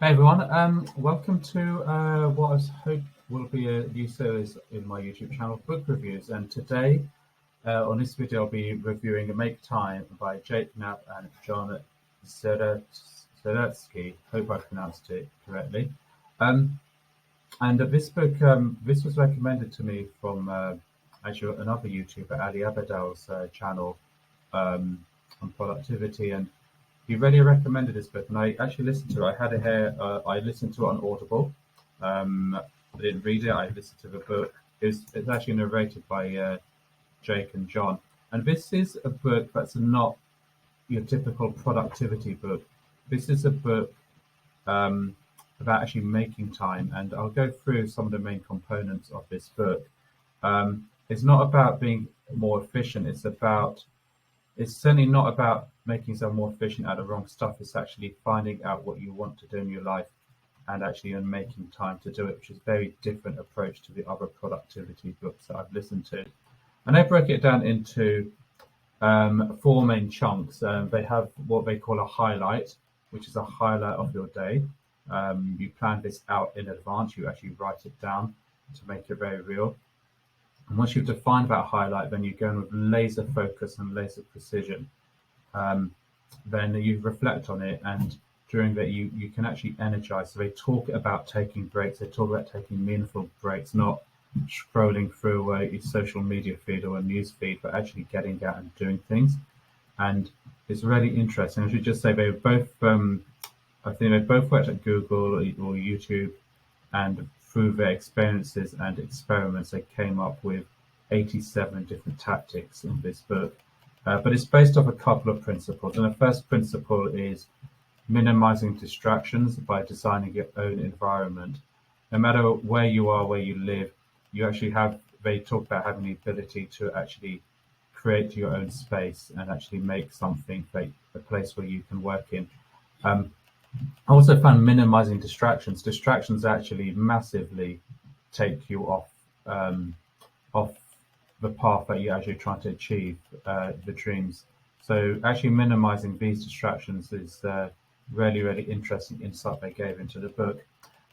Hey everyone, welcome to what I hope will be a new series in my YouTube channel, Book Reviews. And today, on this video, I'll be reviewing Make Time by Jake Knapp and John Zeratsky. Hope I pronounced it correctly. And this book, this was recommended to me from actually another YouTuber, Ali Abadal's channel on productivity, and he really recommended this book, and I actually listened to it. I had it here. I listened to it on Audible. I didn't read it. I listened to the book. It's actually narrated by Jake and John. And this is a book that's not your typical productivity book. This is a book about actually making time, and I'll go through some of the main components of this book. It's not about being more efficient. It's certainly not about making yourself more efficient at the wrong stuff. It's actually finding out what you want to do in your life and actually making time to do it, which is a very different approach to the other productivity books that I've listened to. And they break it down into four main chunks. They have what they call a highlight, which is a highlight of your day. You plan this out in advance. You actually write it down to make it very real. And once you've defined that highlight, then you go in with laser focus and laser precision. Then you reflect on it, and during that you can actually energize. So they talk about taking breaks. They talk about taking meaningful breaks, not scrolling through a social media feed or a news feed, but actually getting out and doing things. And it's really interesting. I should just say they both, I think they both worked at Google or YouTube, and through their experiences and experiments, they came up with 87 different tactics in this book. But it's based off a couple of principles. And the first principle is minimizing distractions by designing your own environment. No matter where you are, where you live, they talk about having the ability to actually create your own space and actually make something like a place where you can work in. I also found minimizing distractions. Distractions actually massively take you off the path that you're actually trying to achieve, the dreams. So actually minimizing these distractions is really, really interesting insight they gave into the book.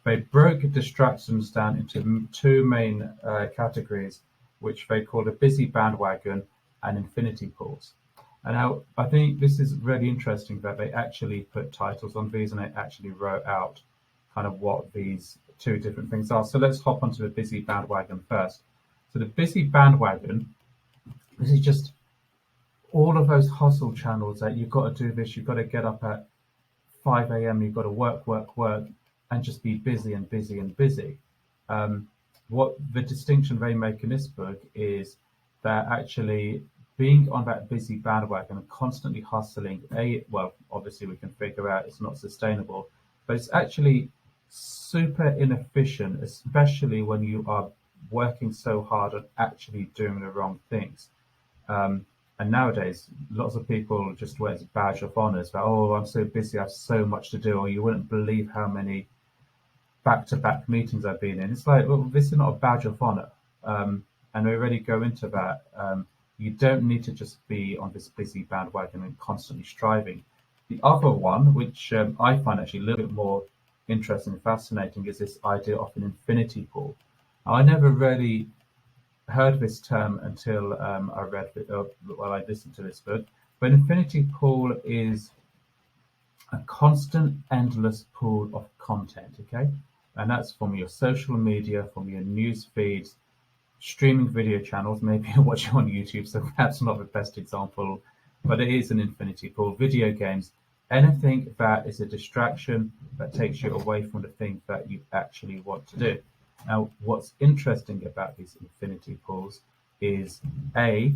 They broke distractions down into two main categories, which they called a busy bandwagon and infinity pools. And now I think this is really interesting that they actually put titles on these, and they actually wrote out kind of what these two different things are. So let's hop onto the busy bandwagon first. So the busy bandwagon, this is just all of those hustle channels that you've got to do this, you've got to get up at 5 a.m., you've got to work, and just be busy and busy and busy. What the distinction they make in this book is that actually being on that busy bandwagon and constantly hustling, well, obviously we can figure out it's not sustainable, but it's actually super inefficient, especially when you are working so hard on actually doing the wrong things. And nowadays, lots of people just wear it as a badge of honor. It's like, oh, I'm so busy, I have so much to do, or you wouldn't believe how many back-to-back meetings I've been in. It's like, well, this is not a badge of honor. And we already go into that. You don't need to just be on this busy bandwagon and constantly striving. The other one, which I find actually a little bit more interesting and fascinating, is this idea of an infinity pool. I never really heard this term until I listened to this book. But infinity pool is a constant, endless pool of content, okay? And that's from your social media, from your news feeds, streaming video channels. Maybe you're watching on YouTube, so that's not the best example, but it is an infinity pool. Video games, anything that is a distraction that takes you away from the thing that you actually want to do. Now, what's interesting about these infinity pools is they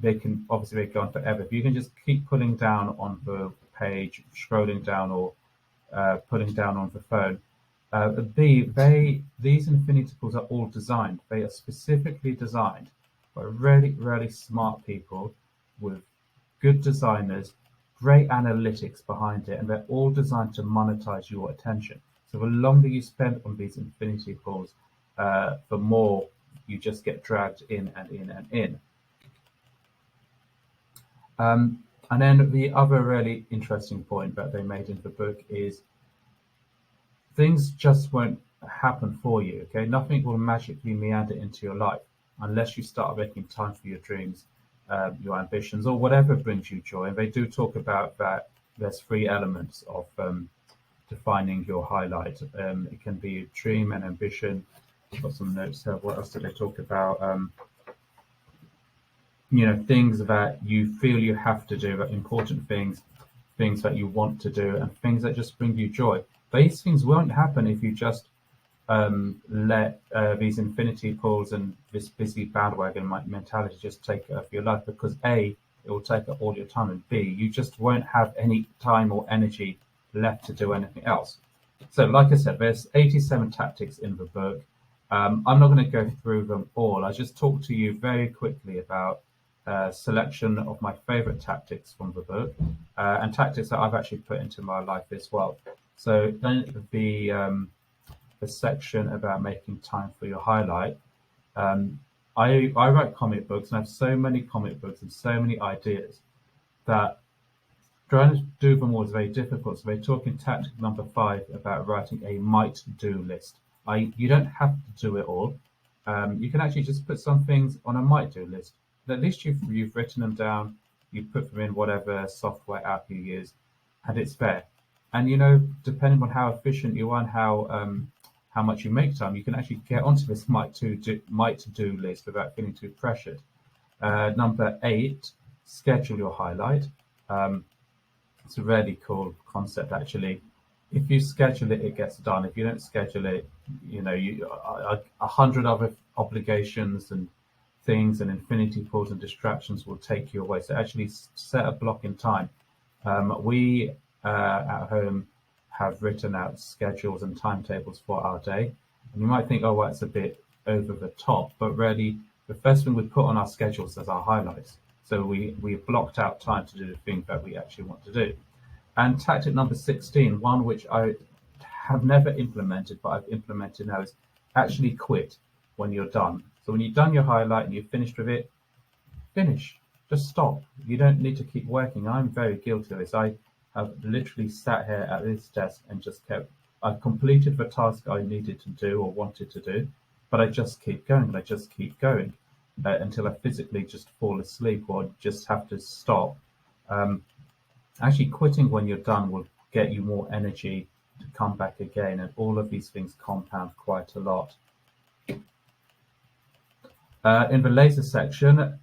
can obviously go on forever. If you can just keep pulling down on the page, scrolling down, or pulling down on the phone. These infinity pools are all designed. They are specifically designed by really, really smart people with good designers, great analytics behind it, and they're all designed to monetize your attention. So the longer you spend on these infinity pools, the more you just get dragged in and in and in. And then the other really interesting point that they made in the book is things just won't happen for you. Okay, nothing will magically meander into your life unless you start making time for your dreams, your ambitions, or whatever brings you joy. And they do talk about that. There's three elements of defining your highlight. It can be a dream and ambition. I've got some notes here. What else did they talk about? Things that you feel you have to do, important things, things that you want to do, and things that just bring you joy. These things won't happen if you just let these infinity pools and this busy bandwagon mentality just take over your life, because A, it will take up all your time, and B, you just won't have any time or energy left to do anything else. So like I said, there's 87 tactics in the book. I'm not going to go through them all. I just talked to you very quickly about a selection of my favorite tactics from the book, and tactics that I've actually put into my life as well. So then the section about making time for your highlight. I write comic books, and I have so many comic books and so many ideas that trying to do them all is very difficult. So we're talking tactic number 5 about writing a might-do list. You don't have to do it all. You can actually just put some things on a might-do list. At least you've written them down, you put them in whatever software app you use, and it's there. And depending on how efficient you are and how much you make time, you can actually get onto this might-to-do list without feeling too pressured. Number 8, schedule your highlight. It's a really cool concept, actually. If you schedule it, it gets done. If you don't schedule it, 100 other obligations and things and infinity pools and distractions will take you away. So actually set a block in time. We at home have written out schedules and timetables for our day. And you might think, oh, well, it's a bit over the top, but really the first thing we put on our schedules is our highlights. So we've blocked out time to do the thing that we actually want to do. And tactic number 16, one which I have never implemented, but I've implemented now, is actually quit when you're done. So when you've done your highlight and you've finished with it, finish. Just stop. You don't need to keep working. I'm very guilty of this. I have literally sat here at this desk and just I've completed the task I needed to do or wanted to do, but I just keep going and I just keep going until I physically just fall asleep or just have to stop. Actually, quitting when you're done will get you more energy to come back again, and all of these things compound quite a lot. In the laser section,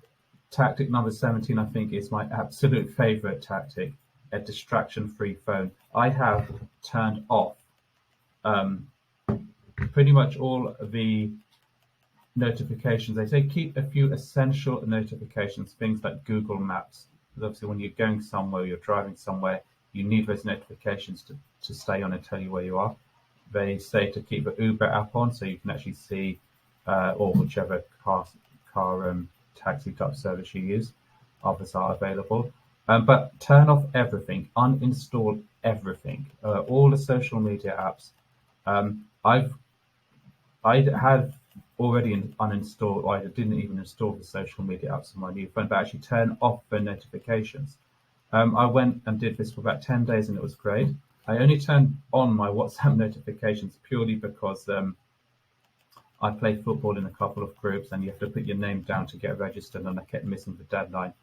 tactic number 17, I think, is my absolute favorite tactic, a distraction-free phone. I have turned off pretty much all the notifications. They say keep a few essential notifications, things like Google Maps. Because obviously when you're going somewhere, you're driving somewhere, you need those notifications to stay on and tell you where you are. They say to keep the Uber app on so you can actually see, or whichever car taxi type service you use. Others are available. But turn off everything, uninstall everything, all the social media apps. I had already uninstalled, or I didn't even install the social media apps on my new phone, but actually turn off the notifications. I went and did this for about 10 days and it was great. I only turned on my WhatsApp notifications purely because I play football in a couple of groups and you have to put your name down to get registered, and I kept missing the deadline.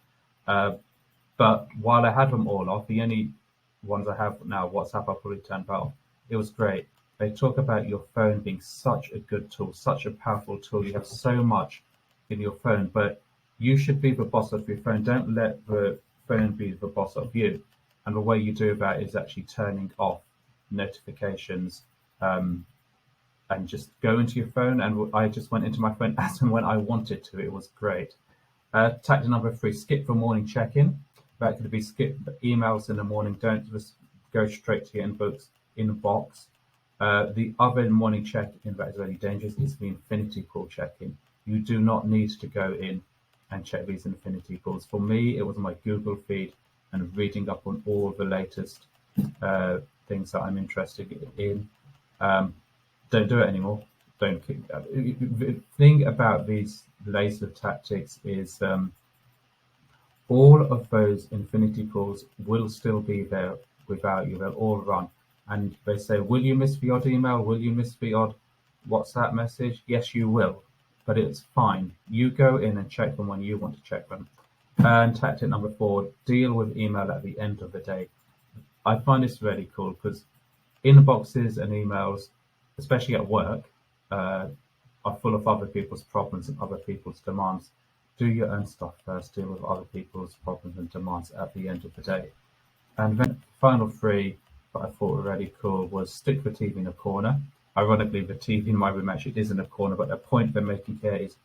But while I had them all off, the only ones I have now, WhatsApp, I probably turned off. It was great. They talk about your phone being such a good tool, such a powerful tool. You have so much in your phone, but you should be the boss of your phone. Don't let the phone be the boss of you. And the way you do that is actually turning off notifications and just go into your phone. And I just went into my phone as and when I wanted to. It was great. Tactic number 3, skip the morning check-in. That could be skip emails in the morning. Don't just go straight to your inbox. The other morning check-in that is very dangerous is the infinity pool check-in. You do not need to go in and check these infinity pools. For me, it was my Google feed and reading up on all the latest things that I'm interested in. Don't do it anymore. Don't. The thing about these laser tactics is all of those infinity pools will still be there without you. They'll all run. and they say, will you miss the odd email? Will you miss the odd WhatsApp message? Yes, you will, but it's fine. You go in and check them when you want to check them. And tactic number 4, deal with email at the end of the day. I find this really cool because inboxes and emails, especially at work, are full of other people's problems and other people's demands. Do your own stuff first, deal with other people's problems and demands at the end of the day. And then final 3 that I thought were really cool was stick the TV in a corner. Ironically, the TV in my room actually is in a corner, but the point they're making here is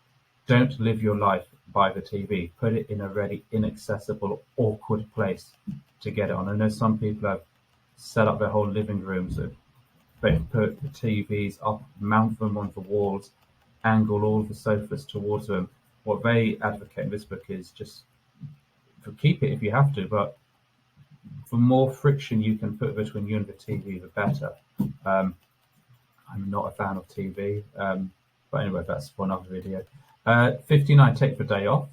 don't live your life by the TV. Put it in a really inaccessible, awkward place to get it on. I know some people have set up their whole living rooms. They put the TVs up, mount them on the walls, angle all the sofas towards them. What they advocate in this book is just keep it if you have to, but the more friction you can put between you and the TV, the better. I'm not a fan of TV, but anyway, that's for another video. 59, take the day off.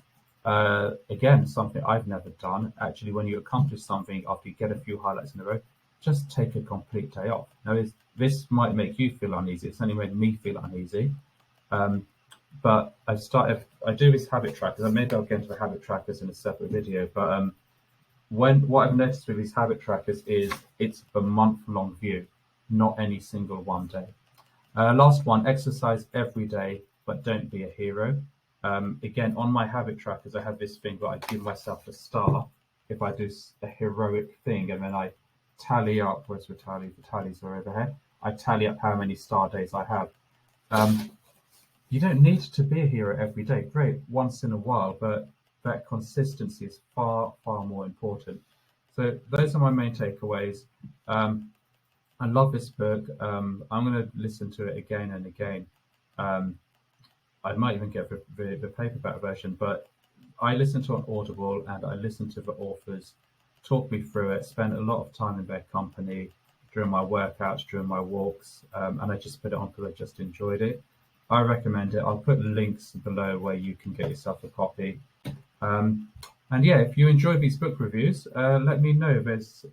Again, something I've never done. Actually, when you accomplish something after you get a few highlights in a row, just take a complete day off. Now, this might make you feel uneasy. It's only made me feel uneasy. But I do these habit trackers, and maybe I'll get into the habit trackers in a separate video. But what I've noticed with these habit trackers is it's a month-long view, not any single one day. Last one, exercise every day, but don't be a hero. Again, on my habit trackers, I have this thing where I give myself a star if I do a heroic thing, and then I tally up, where's the tallies are overhead. I tally up how many star days I have. You don't need to be a hero every day. Great, once in a while, but that consistency is far, far more important. So those are my main takeaways. I love this book. I'm going to listen to it again and again. I might even get the paperback version, but I listen to it on Audible and I listen to the authors talk me through it, spend a lot of time in their company during my workouts, during my walks, and I just put it on because I just enjoyed it. I recommend it. I'll put links below where you can get yourself a copy. And yeah, if you enjoy these book reviews, let me know.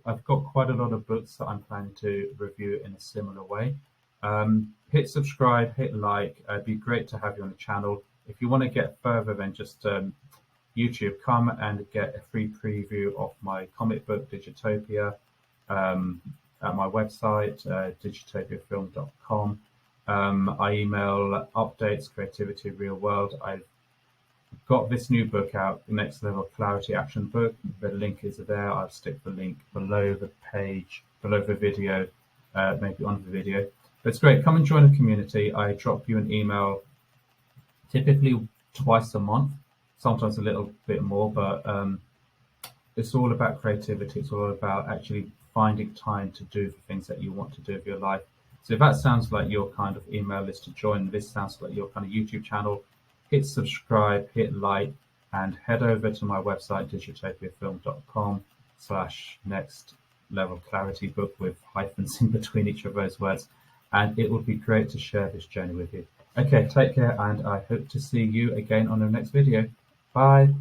I've got quite a lot of books that I'm planning to review in a similar way. Hit subscribe, hit like. It'd be great to have you on the channel. If you want to get further than just YouTube, come and get a free preview of my comic book, Digitopia, at my website, digitopiafilm.com. I email updates, creativity, real world. I've got this new book out, the Next Level Clarity Action book. The link is there. I'll stick the link below the page, below the video, maybe on the video. But it's great. Come and join the community. I drop you an email typically twice a month, sometimes a little bit more, but it's all about creativity. It's all about actually finding time to do the things that you want to do with your life. So if that sounds like your kind of email list to join, this sounds like your kind of YouTube channel, hit subscribe, hit like, and head over to my website, digitopiafilm.com/next level clarity book with hyphens in between each of those words. And it would be great to share this journey with you. Okay, take care, and I hope to see you again on the next video. Bye.